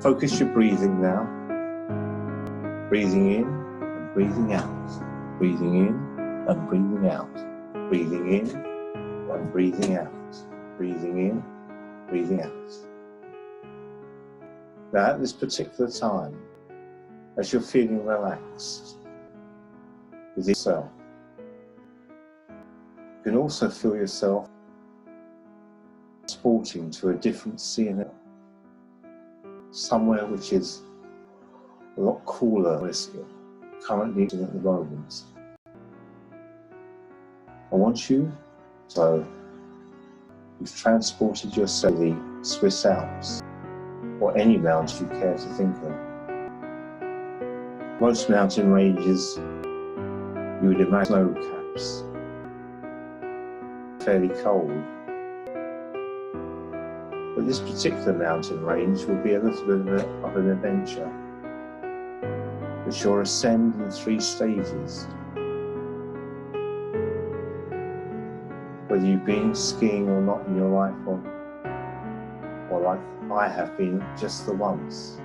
Focus your breathing now. Breathing in and breathing out. Breathing in and breathing out. Breathing in and breathing out. Breathing in, breathing out. Now at this particular time, as you're feeling relaxed with yourself, you can also feel yourself transporting to a different scene, somewhere which is a lot cooler than you're currently at the moment. I want you, so you've transported yourself to the Swiss Alps, or any mountain you care to think of. Most mountain ranges, you would imagine snow caps, fairly cold. But this particular mountain range will be a little bit of an adventure, which you'll ascend in 3 stages. Whether you've been skiing or not in your life, or like I have been just the once.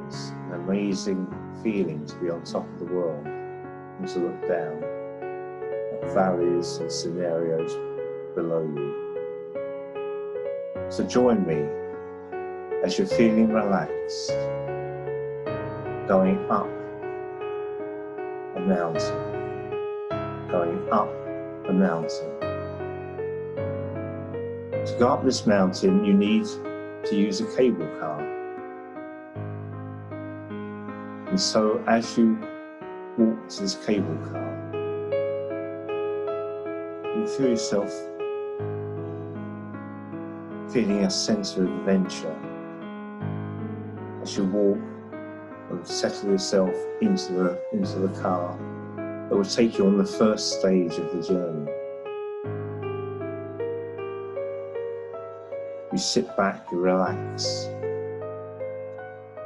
It's an amazing feeling to be on top of the world and to look down at valleys and scenarios below you. So join me as you're feeling relaxed, going up a mountain, going up a mountain. To go up this mountain, you need to use a cable car. And so as you walk to this cable car, you feel yourself feeling a sense of adventure as you walk and settle yourself into the car that will take you on the first stage of the journey. You sit back, you relax,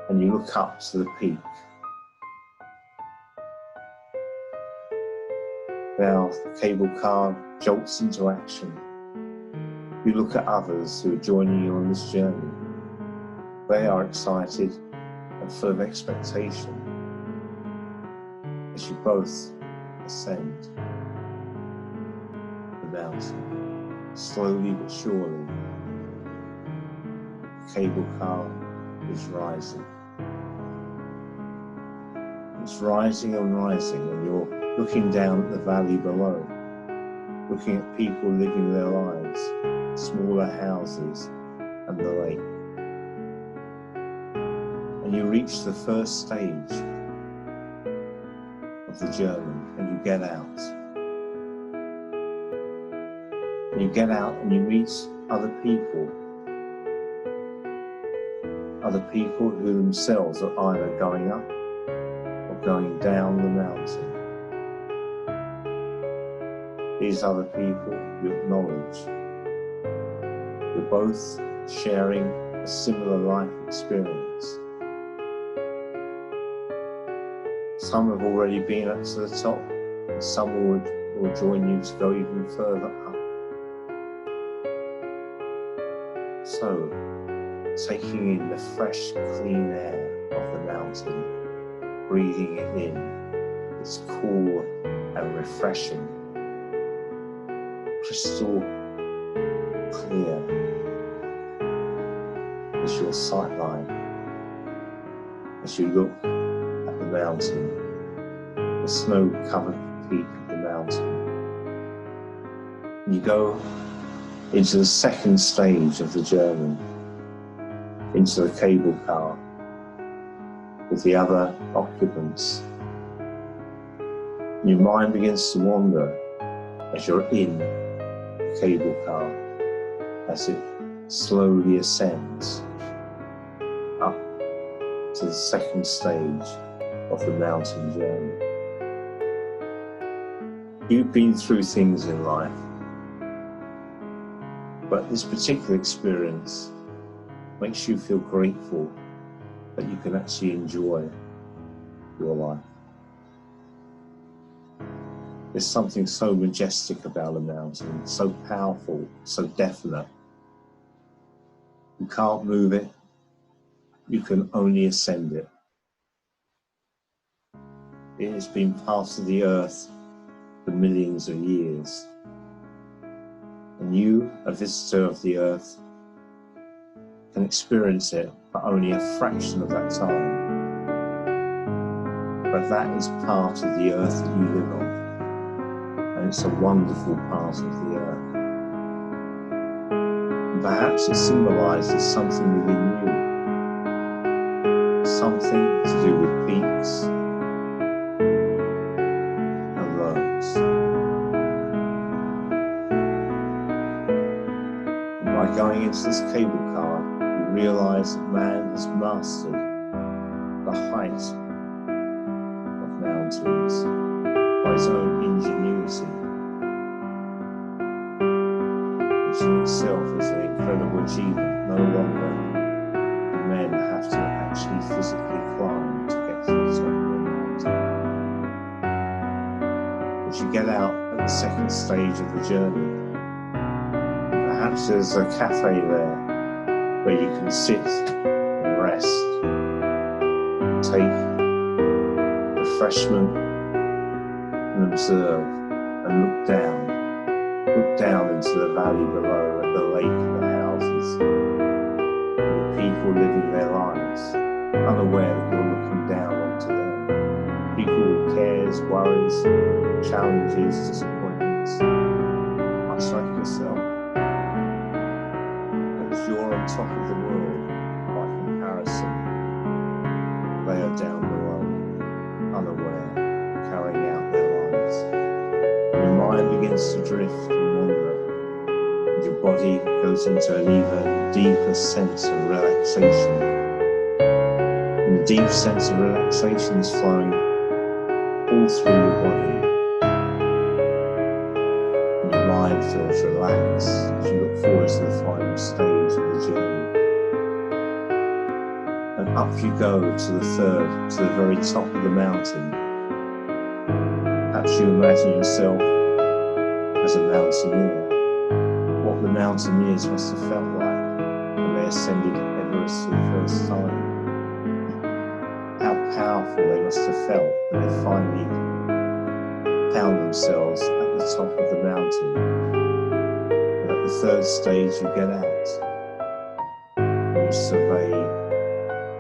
and you look up to the peak. Now the cable car jolts into action. You look at others who are joining you on this journey. They are excited and full of expectation as you both ascend the mountain, slowly but surely. The cable car is rising. It's rising and rising, and you're looking down at the valley below, looking at people living their lives, smaller houses and the lake. And you reach the first stage of the journey, and you get out. And you get out and you meet other people who themselves are either going up or going down the mountain. These other people you acknowledge. You're both sharing a similar life experience. Some have already been up to the top, and some will join you to go even further up. So, taking in the fresh, clean air of the mountain, breathing it in, it's cool and refreshing, crystal clear is your sight line as you look at the mountain, the snow-covered peak of the mountain. And you go into the second stage of the journey, into the cable car with the other occupants. And your mind begins to wander as you're in the cable car, as it slowly ascends up to the second stage of the mountain journey. You've been through things in life, but this particular experience makes you feel grateful that you can actually enjoy your life. There's something so majestic about a mountain, so powerful, so definite. You can't move it, you can only ascend it. It has been part of the earth for millions of years. And you, a visitor of the earth, can experience it for only a fraction of that time. But that is part of the earth that you live on. And it's a wonderful part of the earth. And perhaps it symbolises something within you. Something to do with peaks and lows. And by going into this cable car, you realise that man has mastered the height of mountains by his own ingenuity, which in itself is an incredible achievement. No longer do men have to actually physically climb to get to the top of the mountain. But you get out at the second stage of the journey. Perhaps there's a cafe there where you can sit and rest, take refreshment and observe and look down into the valley below at the lake, the houses, and the people living their lives, unaware that you're looking down onto them. People with cares, worries, challenges, disappointments, much like yourself. You're on top of the world by comparison. They are down below, unaware, carrying out their lives. Your mind begins to drift and wander, and your body goes into an even deeper sense of relaxation. And the deep sense of relaxation is flowing all through your body. Your mind feels relaxed as you look forward to the final stage of the journey. And up you go to the very top of the mountain. Perhaps you imagine yourself as a mountaineer. What the mountaineers must have felt like when they ascended Everest for the first time. How powerful they must have felt when they finally found themselves at the top of the mountain. And at the third stage you get out and you survey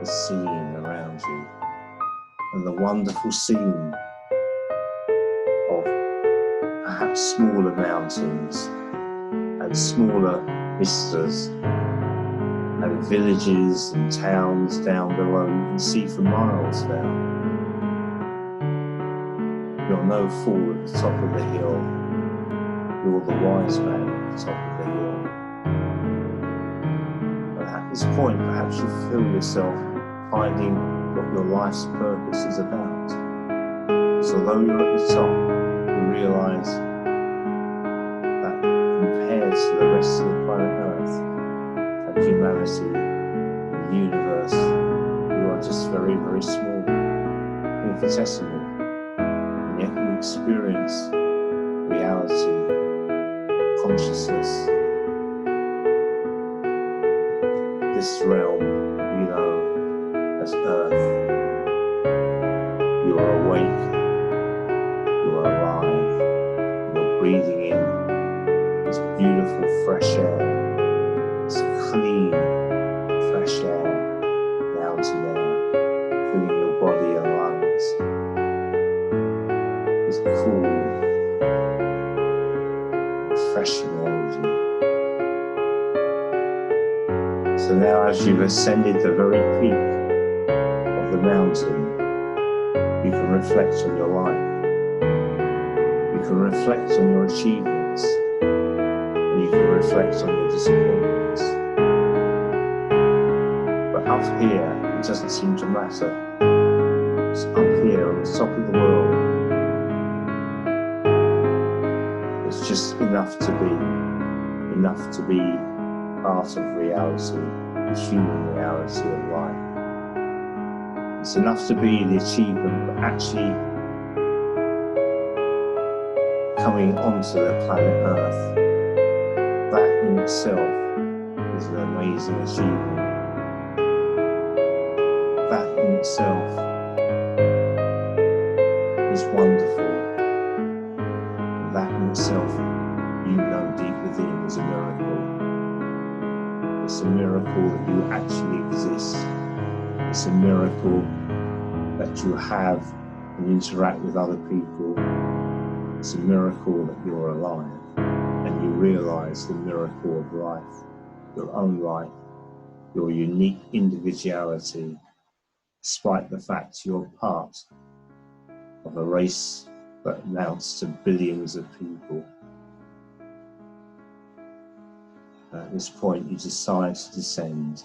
the scene around you, and the wonderful scene of perhaps smaller mountains and smaller vistas and villages and towns down below you can see for miles down. You're no fool at the top of the hill. You're the wise man at the top of the hill. And at this point, perhaps you feel yourself finding what your life's purpose is about. Because although you're at the top, you realise that compared to the rest of the planet Earth, and humanity, and the universe, you are just very, very small, infinitesimal. And yet you experience reality, consciousness, this realm you know as Earth. You are awake, you are alive, you're breathing in this beautiful fresh air, this clean fresh air, mountain air, filling your body and lungs. This cool, refreshing energy. So now as you've ascended the very peak of the mountain, you can reflect on your life. You can reflect on your achievements. And you can reflect on your disappointments. But up here, it doesn't seem to matter. It's up here on the top of the world. It's just enough to be part of reality, the human reality of life. It's enough to be the achievement, but actually coming onto the planet Earth, that in itself is an amazing achievement. itself is wonderful. That in itself, you know deep within, is a miracle. It's a miracle that you actually exist. It's a miracle that you have and interact with other people. It's a miracle that you're alive and you realize the miracle of life, your own life, your unique individuality, despite the fact you're part of a race that amounts to billions of people. At this point, you decide to descend.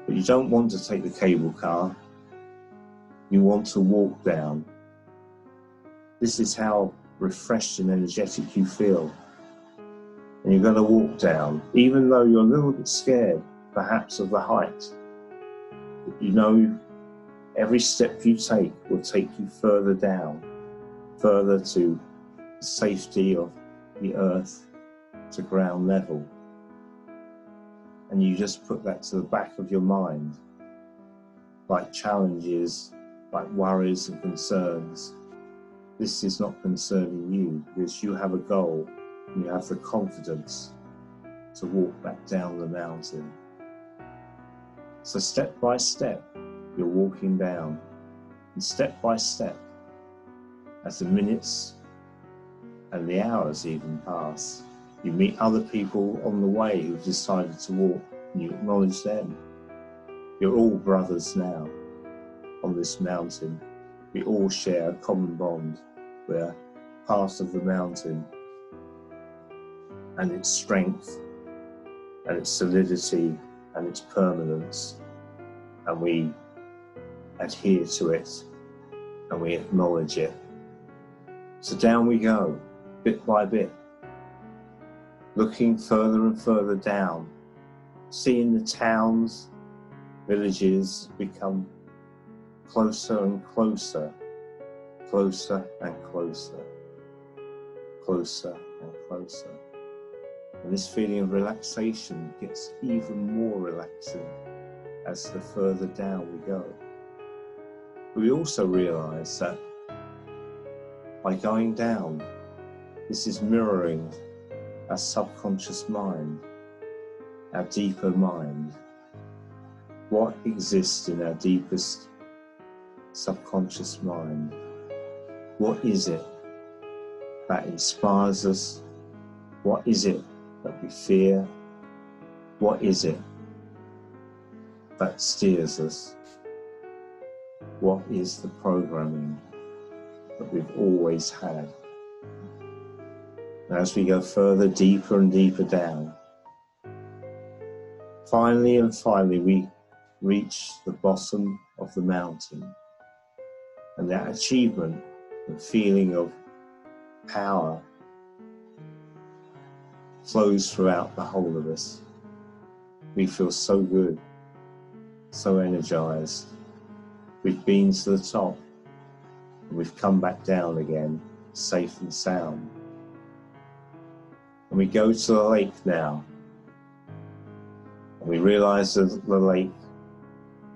But you don't want to take the cable car. You want to walk down. This is how refreshed and energetic you feel. And you're going to walk down, even though you're a little bit scared, perhaps, of the height. But you know every step you take will take you further down, further to the safety of the earth, to ground level. And you just put that to the back of your mind, like challenges, like worries and concerns. This is not concerning you because you have a goal and you have the confidence to walk back down the mountain. So step by step, you're walking down, and step by step, as the minutes and the hours even pass, you meet other people on the way who've decided to walk, and you acknowledge them. You're all brothers now on this mountain. We all share a common bond. We're part of the mountain and its strength and its solidity and its permanence, and we adhere to it and we acknowledge it. So down we go, bit by bit, looking further and further down, seeing the towns, villages become closer and closer, closer and closer, closer and closer. And this feeling of relaxation gets even more relaxing as the further down we go. We also realize that by going down, this is mirroring our subconscious mind, our deeper mind. What exists in our deepest subconscious mind? What is it that inspires us? What is it that we fear? What is it that steers us? What is the programming that we've always had? And as we go further, deeper and deeper down, finally and finally we reach the bottom of the mountain. And that achievement and feeling of power flows throughout the whole of us. We feel so good, so energized. We've been to the top and we've come back down again, safe and sound. And we go to the lake now, and we realize that the lake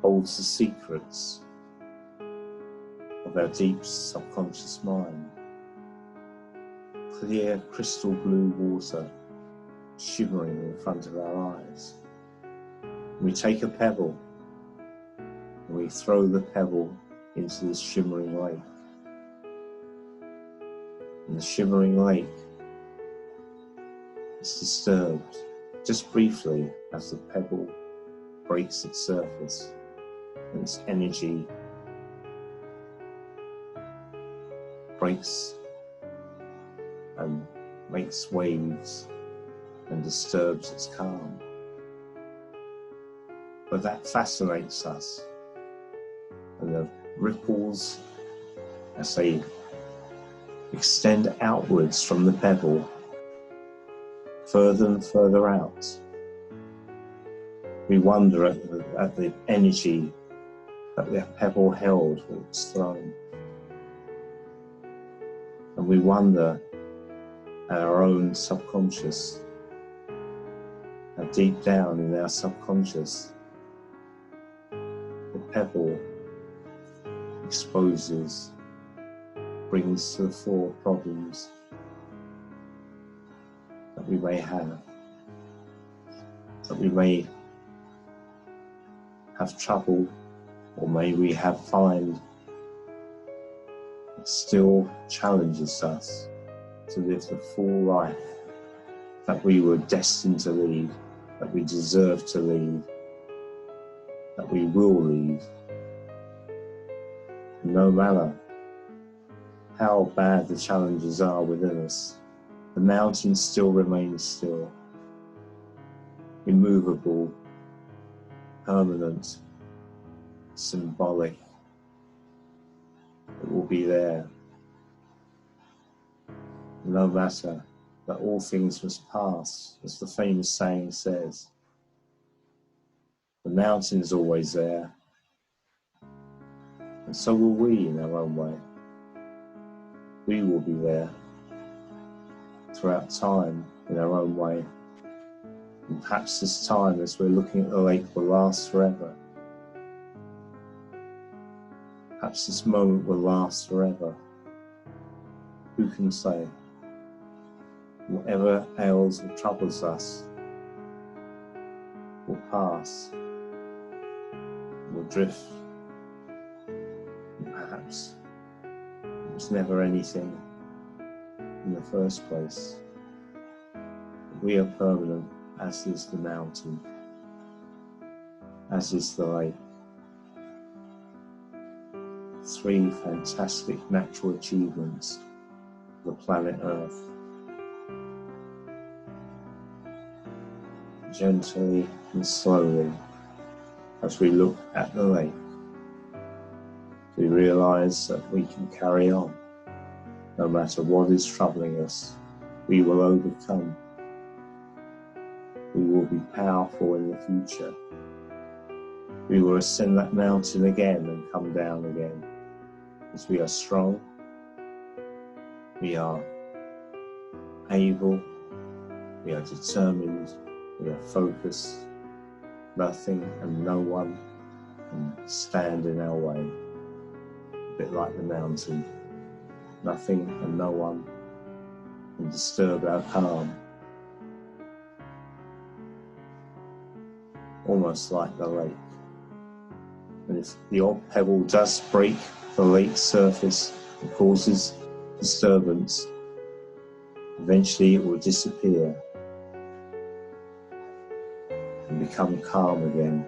holds the secrets of our deep subconscious mind. Clear crystal blue water shimmering in front of our eyes. We take a pebble and we throw the pebble into this shimmering lake. And the shimmering lake is disturbed just briefly as the pebble breaks its surface and its energy breaks and makes waves and disturbs its calm. But that fascinates us, and the ripples, as they extend outwards from the pebble, further and further out. We wonder at the energy that the pebble held when it was thrown. And we wonder at our own subconscious, how deep down in our subconscious, pebble exposes, brings to the fore problems that we may have, that we may have trouble, or may we have find it still challenges us to live the full life that we were destined to lead, that we deserve to lead, that we will lead. And no matter how bad the challenges are within us, the mountain still remains still, immovable, permanent, symbolic. It will be there. No matter that all things must pass, as the famous saying says. The mountain is always there, and so will we in our own way. We will be there throughout time in our own way. And perhaps this time, as we're looking at the lake, will last forever. Perhaps this moment will last forever. Who can say? Whatever ails or troubles us will pass, will drift, and perhaps it was never anything in the first place. We are permanent, as is the mountain, as is the lake. Three fantastic natural achievements of the planet Earth. Gently and slowly, as we look at the lake, we realise that we can carry on. No matter what is troubling us, we will overcome. We will be powerful in the future. We will ascend that mountain again and come down again, because we are strong, we are able, we are determined, we are focused. Nothing and no one can stand in our way. A bit like the mountain. Nothing and no one can disturb our calm. Almost like the lake. And if the odd pebble does break the lake's surface and causes disturbance, eventually it will disappear and become calm again,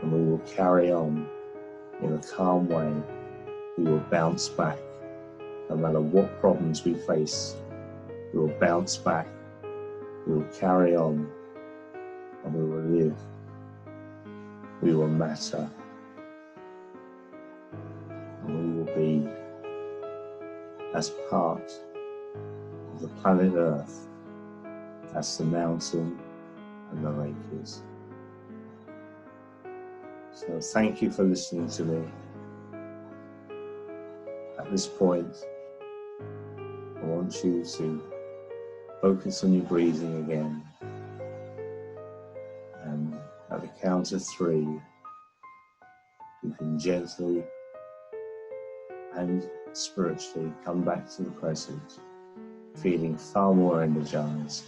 and we will carry on in a calm way. We will bounce back. No matter what problems we face, we will bounce back, we will carry on, and we will live. We will matter, and we will be as part of the planet Earth as the mountain and the lake is. So thank you for listening to me. At this point, I want you to focus on your breathing again. And at the count of 3, you can gently and spiritually come back to the present, feeling far more energized,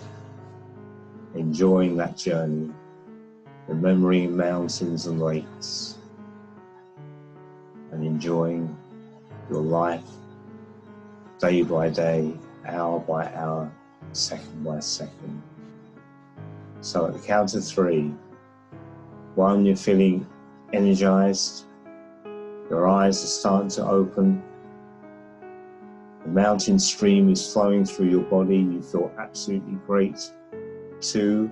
enjoying that journey, remembering mountains and lakes, and enjoying your life day by day, hour by hour, second by second. So at the count of 3, 1, you're feeling energized, your eyes are starting to open, the mountain stream is flowing through your body, you feel absolutely great. 2,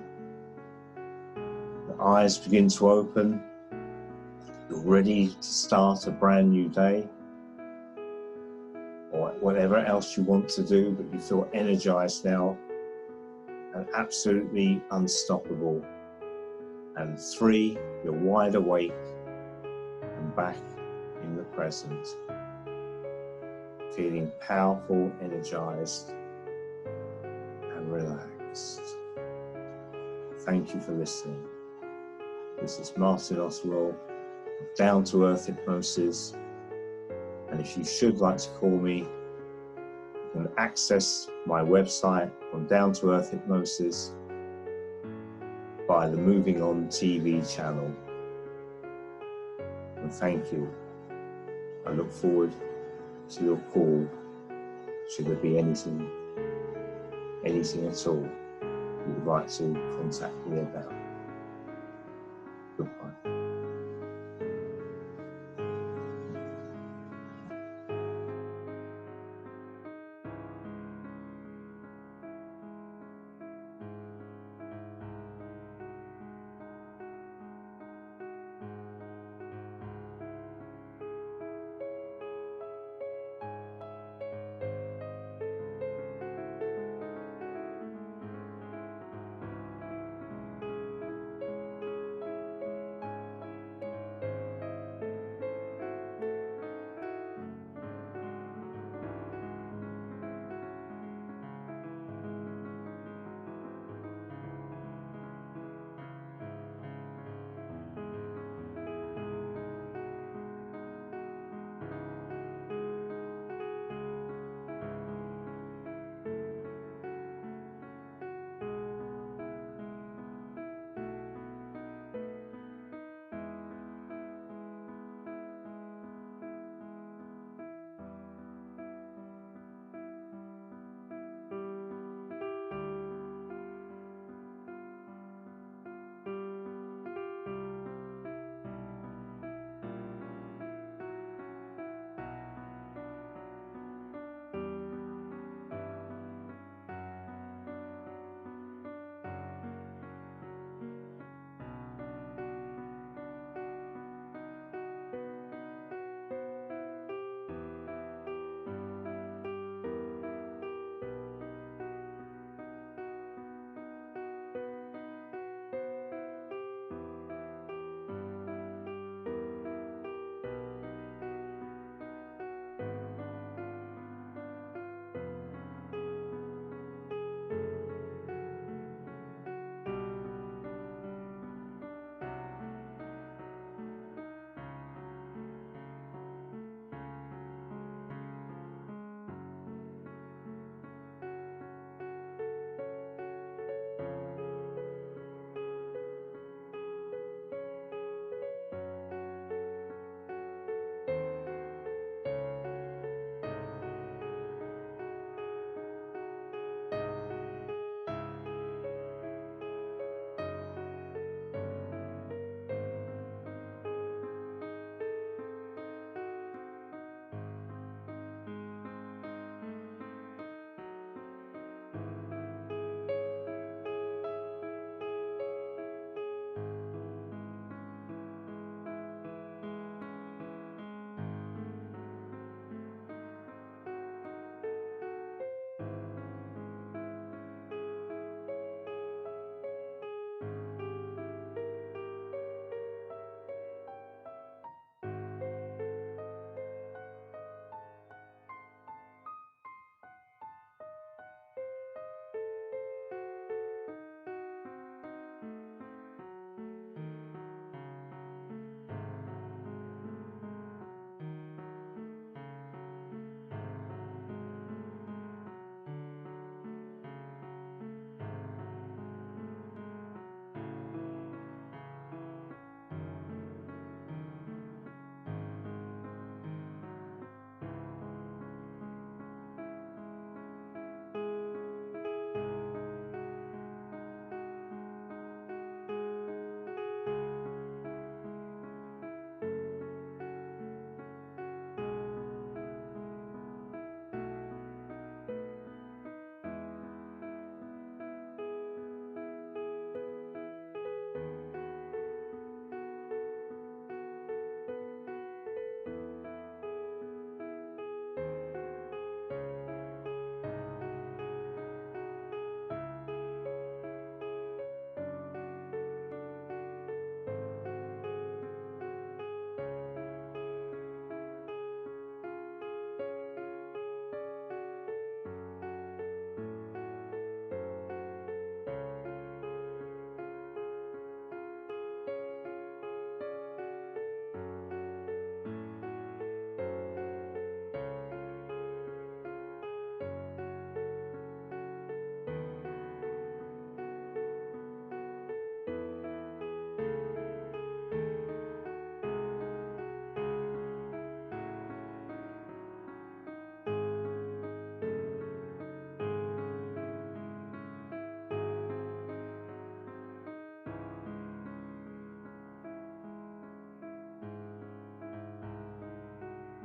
the eyes begin to open, you're ready to start a brand new day, or whatever else you want to do, but you feel energized now and absolutely unstoppable. And 3, you're wide awake and back in the present, feeling powerful, energized and relaxed. Thank you for listening. This is Martin Oswald, of down-to-earth hypnosis. And if you should like to call me, you can access my website on down-to-earth hypnosis by the Moving On TV channel. And thank you. I look forward to your call, should there be anything at all you would like to contact me about. Goodbye.